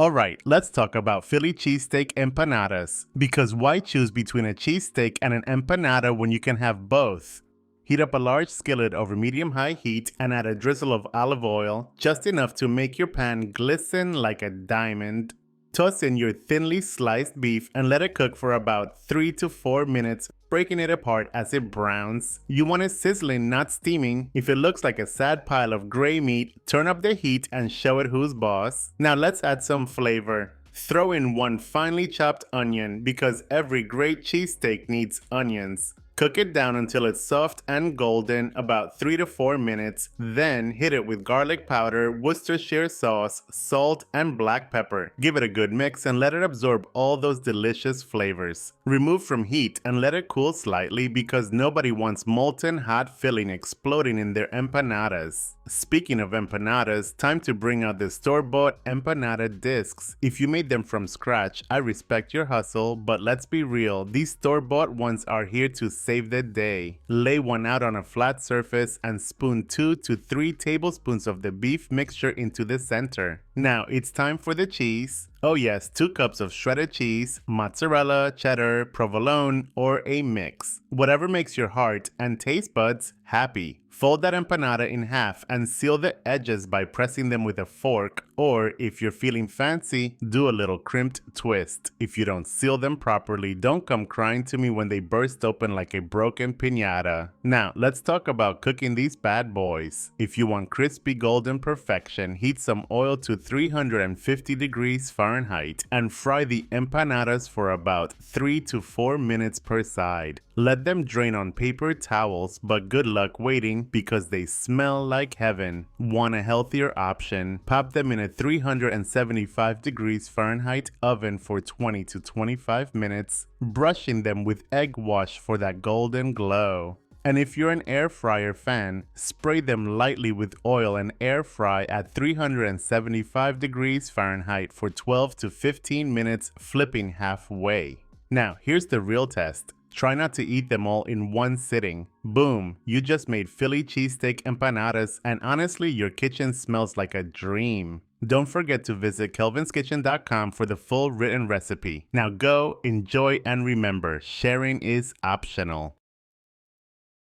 Alright, let's talk about Philly Cheesesteak Empanadas. Because why choose between a cheesesteak and an empanada when you can have both? Heat up a large skillet over medium-high heat and add a drizzle of olive oil, just enough to make your pan glisten like a diamond. Toss in your thinly sliced beef and let it cook for about 3 to 4 minutes, breaking it apart as it browns. You want it sizzling, not steaming. If it looks like a sad pile of gray meat, turn up the heat and show it who's boss. Now let's add some flavor. Throw in one finely chopped onion because every great cheesesteak needs onions. Cook it down until it's soft and golden, about 3 to 4 minutes. Then hit it with garlic powder, Worcestershire sauce, salt, and black pepper. Give it a good mix and let it absorb all those delicious flavors. Remove from heat and let it cool slightly because nobody wants molten hot filling exploding in their empanadas. Speaking of empanadas, time to bring out the store-bought empanada discs. If you made them from scratch, I respect your hustle, but let's be real, these store-bought ones are here to save the day. Lay one out on a flat surface and spoon 2 to 3 tablespoons of the beef mixture into the center. Now it's time for the cheese. Oh yes, 2 cups of shredded cheese, mozzarella, cheddar, provolone, or a mix. Whatever makes your heart and taste buds happy. Fold that empanada in half and seal the edges by pressing them with a fork, or if you're feeling fancy, do a little crimped twist. If you don't seal them properly, don't come crying to me when they burst open like a broken piñata. Now, let's talk about cooking these bad boys. If you want crispy golden perfection, heat some oil to 350 degrees Fahrenheit and fry the empanadas for about 3 to 4 minutes per side. Let them drain on paper towels, but good luck waiting because they smell like heaven. Want a healthier option? Pop them in a 375 degrees Fahrenheit oven for 20 to 25 minutes, brushing them with egg wash for that golden glow. And if you're an air fryer fan, spray them lightly with oil and air fry at 375 degrees Fahrenheit for 12 to 15 minutes, flipping halfway. Now, here's the real test. Try not to eat them all in one sitting. Boom, you just made Philly cheesesteak empanadas, and honestly, your kitchen smells like a dream. Don't forget to visit kelvinskitchen.com for the full written recipe. Now go, enjoy, and remember, sharing is optional.